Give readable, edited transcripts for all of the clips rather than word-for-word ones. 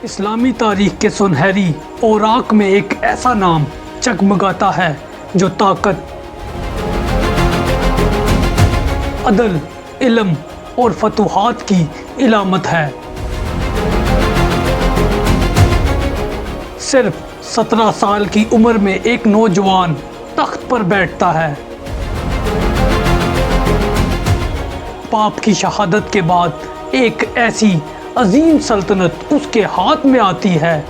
اسلامی تاریخ کے سنہری اوراق میں ایک ایسا نام چگمگاتا ہے جو طاقت، عدل، علم اور فتوحات کی علامت ہے۔ صرف 17 سال کی عمر میں ایک نوجوان تخت پر بیٹھتا ہے۔ باپ کی شہادت کے بعد ایک ایسی عظیم سلطنت اس کے ہاتھ میں آتی ہے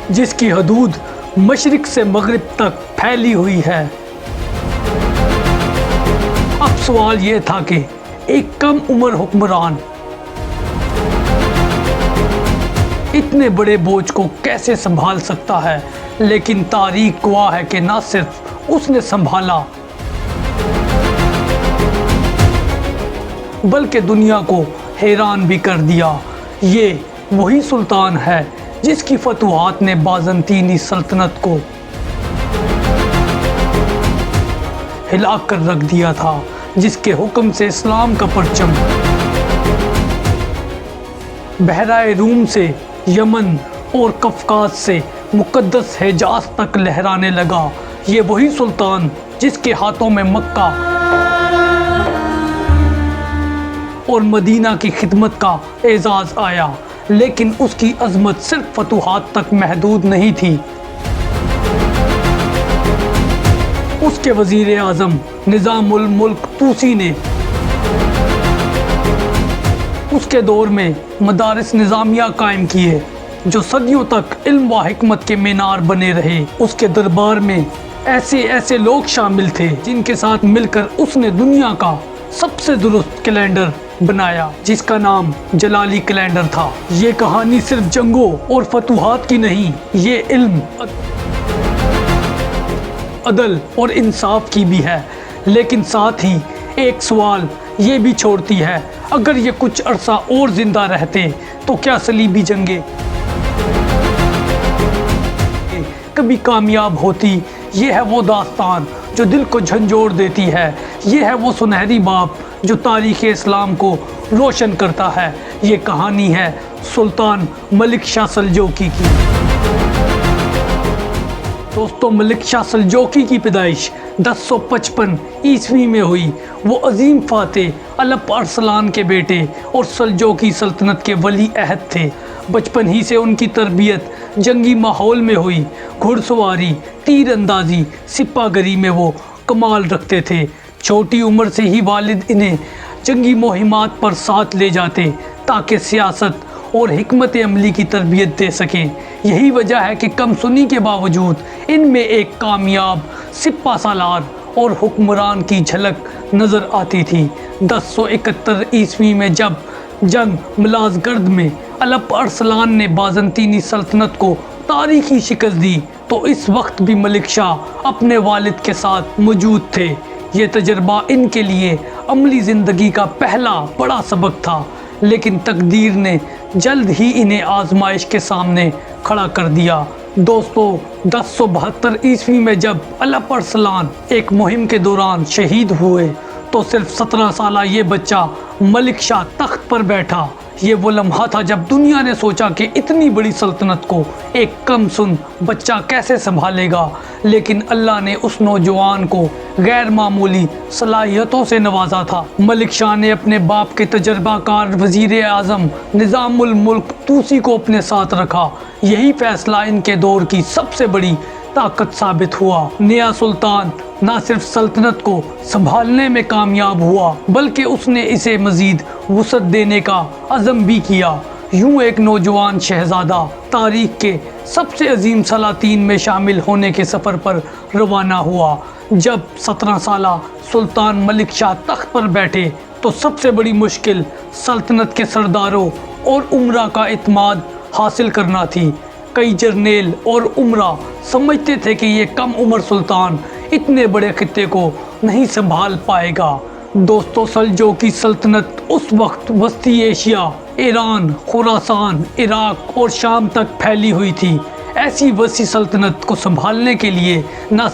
جس کی حدود مشرق سے مغرب تک پھیلی ہوئی ہے۔ اب سوال یہ تھا کہ ایک کم عمر حکمران اتنے بڑے بوجھ کو کیسے سنبھال سکتا ہے، لیکن تاریخ گواہ ہے کہ نہ صرف اس نے سنبھالا بلکہ دنیا کو حیران بھی کر دیا۔ یہ وہی سلطان ہے جس کی فتوحات نے بازنطینی سلطنت کو ہلا کر رکھ دیا تھا، جس کے حکم سے اسلام کا پرچم بحیرہ روم سے یمن اور قفقاز سے مقدس حجاز تک لہرانے لگا۔ یہ وہی سلطان جس کے ہاتھوں میں مکہ اور مدینہ کی خدمت کا اعزاز آیا، لیکن اس کی عظمت صرف فتوحات تک محدود نہیں تھی۔ اس کے وزیر اعظم نظام الملک طوسی نے اس کے دور میں مدارس نظامیہ قائم کیے جو صدیوں تک علم و حکمت کے مینار بنے رہے۔ اس کے دربار میں ایسے لوگ شامل تھے جن کے ساتھ مل کر اس نے دنیا کا سب سے درست کیلنڈر بنایا، جس کا نام جلالی کیلنڈر تھا۔ یہ کہانی صرف جنگوں اور فتوحات کی نہیں، یہ علم، عدل اور انصاف کی بھی ہے، لیکن ساتھ ہی ایک سوال یہ بھی چھوڑتی ہے، اگر یہ کچھ عرصہ اور زندہ رہتے تو کیا صلیبی جنگیں کبھی کامیاب ہوتی؟ یہ ہے وہ داستان جو دل کو جھنجھوڑ دیتی ہے، یہ ہے وہ سنہری باب جو تاریخ اسلام کو روشن کرتا ہے۔ یہ کہانی ہے سلطان ملک شاہ سلجوقی کی۔ دوستو، ملک شاہ سلجوقی کی پیدائش 1055 عیسوی میں ہوئی۔ وہ عظیم فاتح الپ ارسلان کے بیٹے اور سلجوقی سلطنت کے ولی عہد تھے۔ بچپن ہی سے ان کی تربیت جنگی ماحول میں ہوئی۔ گھڑ سواری، تیر اندازی، سپہ گری میں وہ کمال رکھتے تھے۔ چھوٹی عمر سے ہی والد انہیں جنگی مہمات پر ساتھ لے جاتے تاکہ سیاست اور حکمت عملی کی تربیت دے سکیں۔ یہی وجہ ہے کہ کم سنی کے باوجود ان میں ایک کامیاب سپہ سالار اور حکمران کی جھلک نظر آتی تھی۔ 1071 عیسوی میں جب جنگ ملازگرد میں الپ ارسلان نے بازنطینی سلطنت کو تاریخی شکست دی تو اس وقت بھی ملک شاہ اپنے والد کے ساتھ موجود تھے۔ یہ تجربہ ان کے لیے عملی زندگی کا پہلا بڑا سبق تھا، لیکن تقدیر نے جلد ہی انہیں آزمائش کے سامنے کھڑا کر دیا۔ دوستو، 1072 عیسوی میں جب الپ ارسلان ایک مہم کے دوران شہید ہوئے تو صرف 17 سالہ یہ بچہ ملک شاہ تخت پر بیٹھا۔ یہ وہ لمحہ تھا جب دنیا نے سوچا کہ اتنی بڑی سلطنت کو ایک کم سن بچہ کیسے سنبھالے گا، لیکن اللہ نے اس نوجوان کو غیر معمولی صلاحیتوں سے نوازا تھا۔ ملک شاہ نے اپنے باپ کے تجربہ کار وزیر اعظم نظام الملک طوسی کو اپنے ساتھ رکھا۔ یہی فیصلہ ان کے دور کی سب سے بڑی طاقت ثابت ہوا۔ نیا سلطان نہ صرف سلطنت کو سنبھالنے میں کامیاب ہوا بلکہ اس نے اسے مزید وسعت دینے کا عزم بھی کیا۔ یوں ایک نوجوان شہزادہ تاریخ کے سب سے عظیم سلاطین میں شامل ہونے کے سفر پر روانہ ہوا۔ جب 17 سالہ سلطان ملک شاہ تخت پر بیٹھے تو سب سے بڑی مشکل سلطنت کے سرداروں اور امراء کا اعتماد حاصل کرنا تھی۔ کئی جرنیل اور امراء سمجھتے تھے کہ یہ کم عمر سلطان اتنے بڑے خطے کو نہیں سنبھال پائے گا۔ دوستو، سلجوقی سلطنت اس وقت وسطی ایشیا، ایران، خراسان، عراق اور شام تک پھیلی ہوئی تھی۔ ایسی وسیع سلطنت کو سنبھالنے کے لیے نہ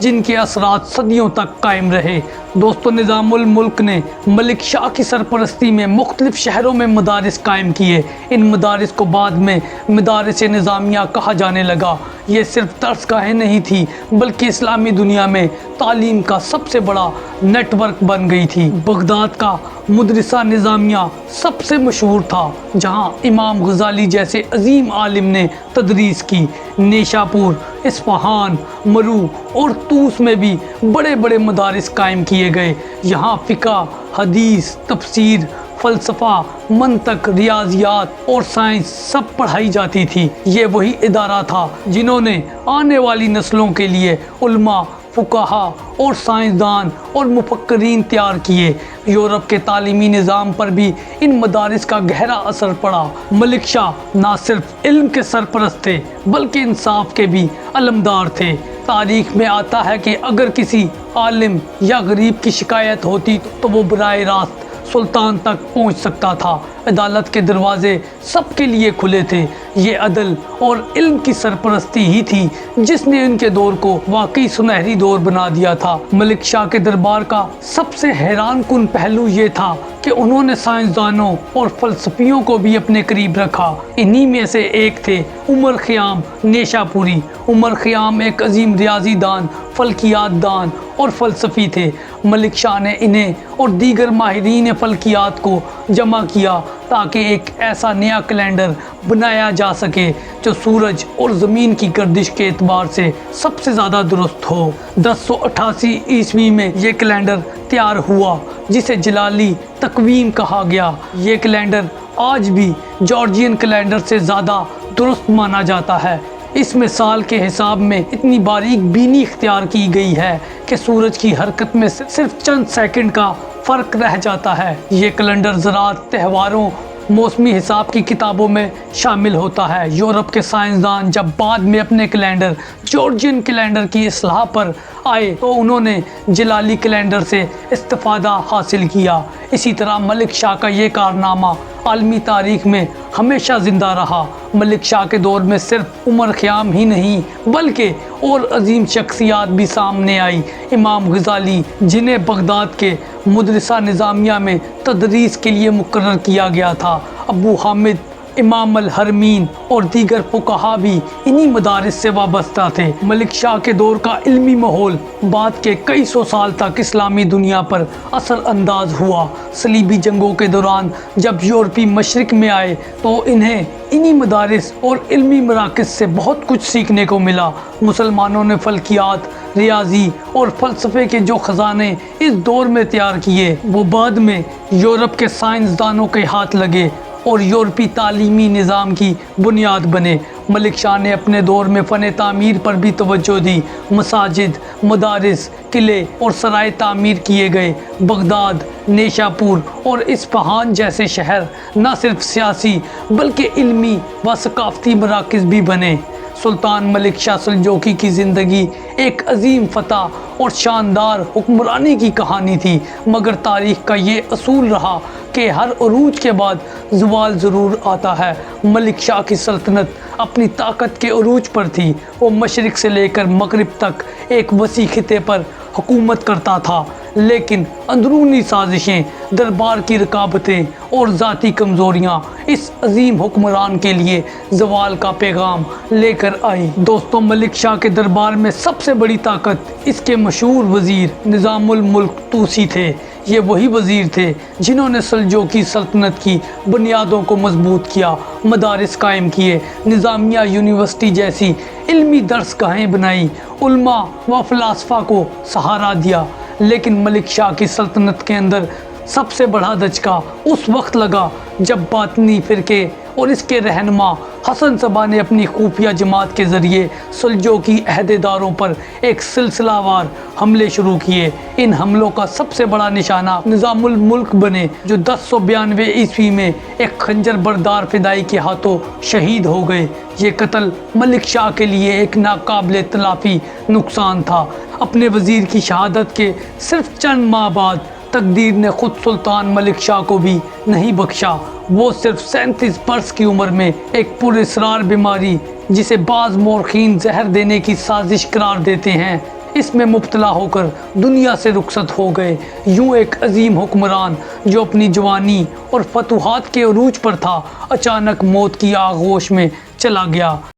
جن کے اثرات صدیوں تک قائم رہے۔ دوستو، نظام الملک نے ملک شاہ کی سرپرستی میں مختلف شہروں میں مدارس قائم کیے۔ ان مدارس کو بعد میں مدارس نظامیہ کہا جانے لگا۔ یہ صرف درس گاہیں نہیں تھی بلکہ اسلامی دنیا میں تعلیم کا سب سے بڑا نیٹ ورک بن گئی تھی۔ بغداد کا مدرسہ نظامیہ سب سے مشہور تھا، جہاں امام غزالی جیسے عظیم عالم نے تدریس کی۔ نیشاپور، اصفہان، مرو اور طوس میں بھی بڑے بڑے مدارس قائم کیے گئے۔ یہاں فقہ، حدیث، تفسیر، فلسفہ، منطق، ریاضیات اور سائنس سب پڑھائی جاتی تھی۔ یہ وہی ادارہ تھا جنہوں نے آنے والی نسلوں کے لیے علماء، فقہا اور سائنسدان اور مفکرین تیار کیے۔ یورپ کے تعلیمی نظام پر بھی ان مدارس کا گہرا اثر پڑا۔ ملک شاہ نہ صرف علم کے سرپرست تھے بلکہ انصاف کے بھی علمدار تھے۔ تاریخ میں آتا ہے کہ اگر کسی عالم یا غریب کی شکایت ہوتی تو وہ براہ راست سلطان تک پہنچ سکتا تھا۔ عدالت کے دروازے سب کے لیے کھلے تھے۔ یہ عدل اور علم کی سرپرستی ہی تھی جس نے ان کے دور کو واقعی سنہری دور بنا دیا تھا۔ ملک شاہ کے دربار کا سب سے حیران کن پہلو یہ تھا کہ انہوں نے سائنسدانوں اور فلسفیوں کو بھی اپنے قریب رکھا۔ انہی میں سے ایک تھے عمر خیام نیشاپوری۔ عمر خیام ایک عظیم ریاضی دان، فلکیات دان اور فلسفی تھے۔ ملک شاہ نے انہیں اور دیگر ماہرین فلکیات کو جمع کیا تاکہ ایک ایسا نیا کیلنڈر بنایا جا سکے جو سورج اور زمین کی گردش کے اعتبار سے سب سے زیادہ درست ہو۔ 1088 عیسوی میں یہ کیلنڈر تیار ہوا جسے جلالی تقویم کہا گیا۔ یہ کیلنڈر آج بھی جارجین کیلنڈر سے زیادہ درست مانا جاتا ہے۔ اس میں سال کے حساب میں اتنی باریک بینی اختیار کی گئی ہے کہ سورج کی حرکت میں صرف چند سیکنڈ کا فرق رہ جاتا ہے۔ یہ کیلنڈر زراعت، تہواروں، موسمی حساب کی کتابوں میں شامل ہوتا ہے۔ یورپ کے سائنسدان جب بعد میں اپنے کیلنڈر جارجین کیلنڈر کی اصلاح پر آئے تو انہوں نے جلالی کیلنڈر سے استفادہ حاصل کیا۔ اسی طرح ملک شاہ کا یہ کارنامہ عالمی تاریخ میں ہمیشہ زندہ رہا۔ ملک شاہ کے دور میں صرف عمر خیام ہی نہیں بلکہ اور عظیم شخصیات بھی سامنے آئی۔ امام غزالی، جنہیں بغداد کے مدرسہ نظامیہ میں تدریس کے لیے مقرر کیا گیا تھا، ابو حامد، امام الحرمین اور دیگر فقہا بھی انہی مدارس سے وابستہ تھے۔ ملک شاہ کے دور کا علمی ماحول بعد کے کئی سو سال تک اسلامی دنیا پر اثر انداز ہوا۔ صلیبی جنگوں کے دوران جب یورپی مشرق میں آئے تو انہیں انہی مدارس اور علمی مراکز سے بہت کچھ سیکھنے کو ملا۔ مسلمانوں نے فلکیات، ریاضی اور فلسفے کے جو خزانے اس دور میں تیار کیے وہ بعد میں یورپ کے سائنسدانوں کے ہاتھ لگے اور یورپی تعلیمی نظام کی بنیاد بنے۔ ملک شاہ نے اپنے دور میں فن تعمیر پر بھی توجہ دی۔ مساجد، مدارس، قلعے اور سرائے تعمیر کیے گئے۔ بغداد، نیشاپور اور اصفہان جیسے شہر نہ صرف سیاسی بلکہ علمی و ثقافتی مراکز بھی بنے۔ سلطان ملک شاہ سلجوقی کی زندگی ایک عظیم فتح اور شاندار حکمرانی کی کہانی تھی، مگر تاریخ کا یہ اصول رہا کہ ہر عروج کے بعد زوال ضرور آتا ہے۔ ملک شاہ کی سلطنت اپنی طاقت کے عروج پر تھی۔ وہ مشرق سے لے کر مغرب تک ایک وسیع خطے پر حکومت کرتا تھا، لیکن اندرونی سازشیں، دربار کی رکاوٹیں اور ذاتی کمزوریاں اس عظیم حکمران کے لیے زوال کا پیغام لے کر آئی۔ دوستو، ملک شاہ کے دربار میں سب سے بڑی طاقت اس کے مشہور وزیر نظام الملک طوسی تھے۔ یہ وہی وزیر تھے جنہوں نے سلجوقی سلطنت کی بنیادوں کو مضبوط کیا، مدارس قائم کیے، نظامیہ یونیورسٹی جیسی علمی درس گاہیں بنائی، علماء و فلاسفہ کو سہارا دیا۔ لیکن ملک شاہ کی سلطنت کے اندر سب سے بڑا دھچکا اس وقت لگا جب باطنی فرقے اور اس کے رہنما حسن صبا نے اپنی خفیہ جماعت کے ذریعے سلجوقی عہدیداروں پر ایک سلسلہ وار حملے شروع کیے۔ ان حملوں کا سب سے بڑا نشانہ نظام الملک بنے، جو 1092 عیسوی میں ایک خنجر بردار فدائی کے ہاتھوں شہید ہو گئے۔ یہ قتل ملک شاہ کے لیے ایک ناقابل تلافی نقصان تھا۔ اپنے وزیر کی شہادت کے صرف چند ماہ بعد تقدیر نے خود سلطان ملک شاہ کو بھی نہیں بخشا۔ وہ صرف 37 برس کی عمر میں ایک پراسرار بیماری جسے بعض مورخین زہر دینے کی سازش قرار دیتے ہیں، اس میں مبتلا ہو کر دنیا سے رخصت ہو گئے۔ یوں ایک عظیم حکمران جو اپنی جوانی اور فتوحات کے عروج پر تھا، اچانک موت کی آغوش میں چلا گیا۔